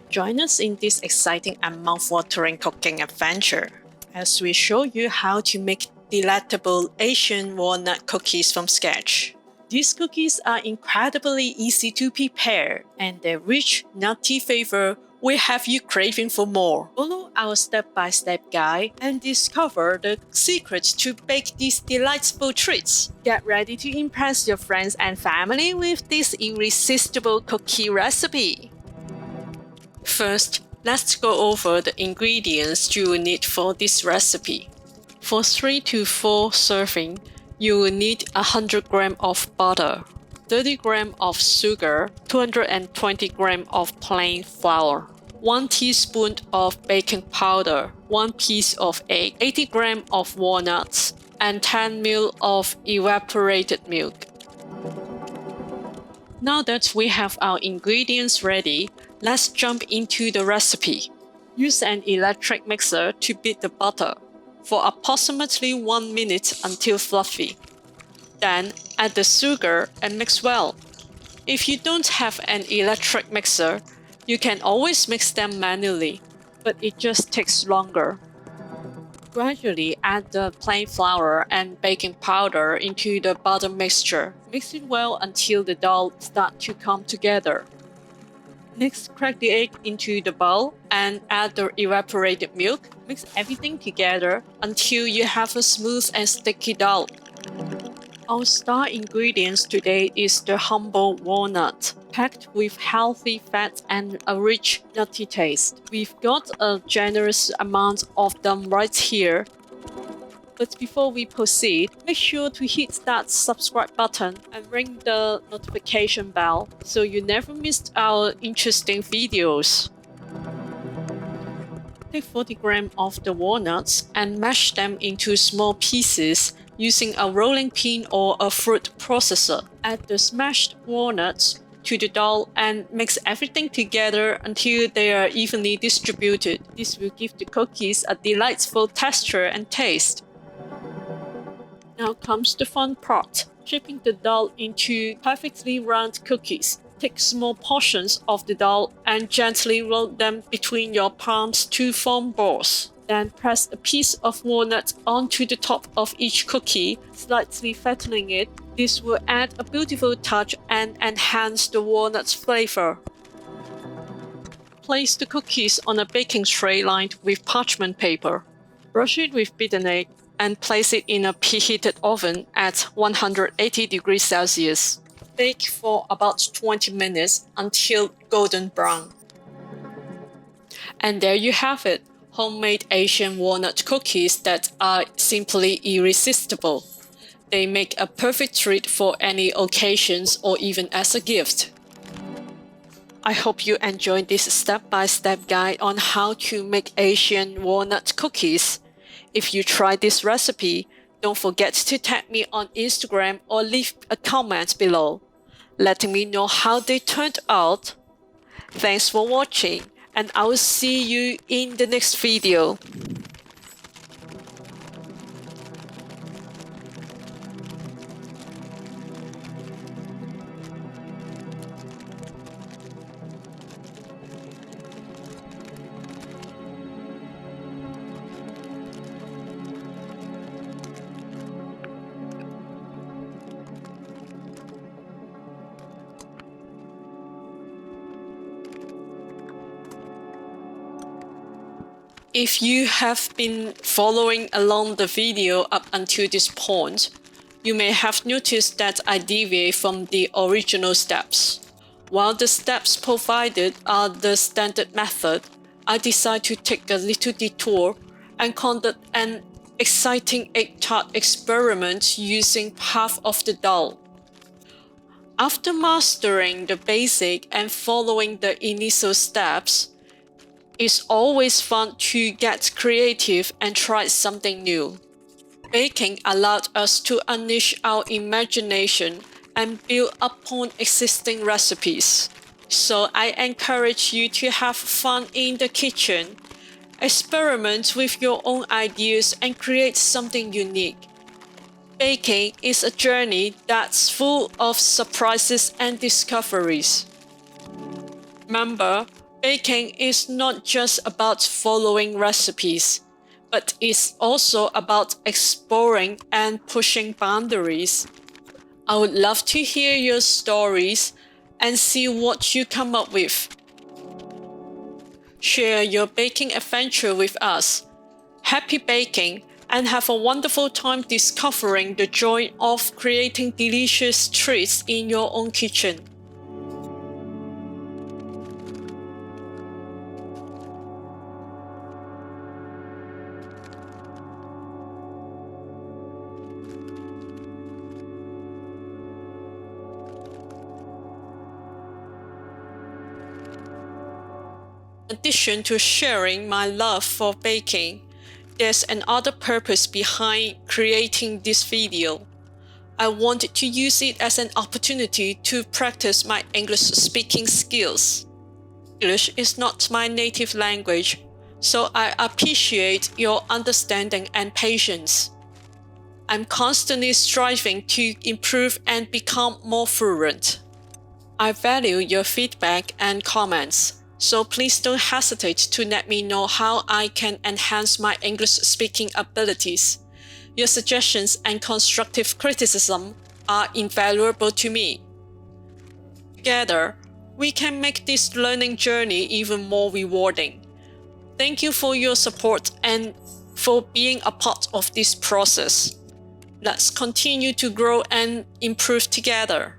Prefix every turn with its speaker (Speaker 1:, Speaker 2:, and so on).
Speaker 1: Join us in this exciting and mouth-watering cooking adventure as we show you how to make delectable Asian walnut cookies from scratch. These cookies are incredibly easy to prepare, and their rich, nutty flavor will have you craving for more. Follow our step-by-step guide and discover the secrets to bake these delightful treats. Get ready to impress your friends and family with this irresistible cookie recipe. First, let's go over the ingredients you will need for this recipe. For 3 to 4 serving, you will need 100 g of butter, 30 g of sugar, 220 g of plain flour, 1 teaspoon of baking powder, 1 piece of egg, 80 g of walnuts, and 10 ml of evaporated milk. Now that we have our ingredients ready, let's jump into the recipe. Use an electric mixer to beat the butter for approximately 1 minute until fluffy. Then add the sugar and mix well. If you don't have an electric mixer, you can always mix them manually, but it just takes longer. Gradually add the plain flour and baking powder into the butter mixture. Mix it well until the dough starts to come together. Next, crack the egg into the bowl and add the evaporated milk. Mix everything together until you have a smooth and sticky dough. Our star ingredients today is the humble walnut, packed with healthy fat and a rich nutty taste. We've got a generous amount of them right here. But before we proceed, make sure to hit that subscribe button and ring the notification bell so you never miss our interesting videos. Take 40 g of the walnuts and mash them into small pieces using a rolling pin or a fruit processor. Add the smashed walnuts to the dough and mix everything together until they are evenly distributed. This will give the cookies a delightful texture and taste. Now comes the fun part, shaping the dough into perfectly round cookies. Take small portions of the dough and gently roll them between your palms to form balls. Then press a piece of walnut onto the top of each cookie, slightly flattening it. This will add a beautiful touch and enhance the walnut's flavor. Place the cookies on a baking tray lined with parchment paper. Brush it with beaten egg and place it in a preheated oven at 180 degrees Celsius. Bake for about 20 minutes until golden brown. And there you have it, homemade Asian walnut cookies that are simply irresistible. They make a perfect treat for any occasions or even as a gift. I hope you enjoyed this step-by-step guide on how to make Asian walnut cookies. If you try this recipe, don't forget to tag me on Instagram or leave a comment below, letting me know how they turned out. Thanks for watching, and I will see you in the next video. If you have been following along the video up until this point, you may have noticed that I deviate from the original steps. While the steps provided are the standard method, I decided to take a little detour and conduct an exciting egg tart experiment using half of the dough. After mastering the basic and following the initial steps, it's always fun to get creative and try something new. Baking allowed us to unleash our imagination and build upon existing recipes. So I encourage you to have fun in the kitchen. Experiment with your own ideas and create something unique. Baking is a journey that's full of surprises and discoveries. Remember, Baking is not just about following recipes, but it's also about exploring and pushing boundaries. I would love to hear your stories and see what you come up with. Share your baking adventure with us. Happy baking and have a wonderful time discovering the joy of creating delicious treats in your own kitchen. In addition to sharing my love for baking, there's another purpose behind creating this video. I wanted to use it as an opportunity to practice my English speaking skills. English is not my native language, so I appreciate your understanding and patience. I'm constantly striving to improve and become more fluent. I value your feedback and comments, so please don't hesitate to let me know how I can enhance my English speaking abilities. Your suggestions and constructive criticism are invaluable to me. Together, we can make this learning journey even more rewarding. Thank you for your support and for being a part of this process. Let's continue to grow and improve together.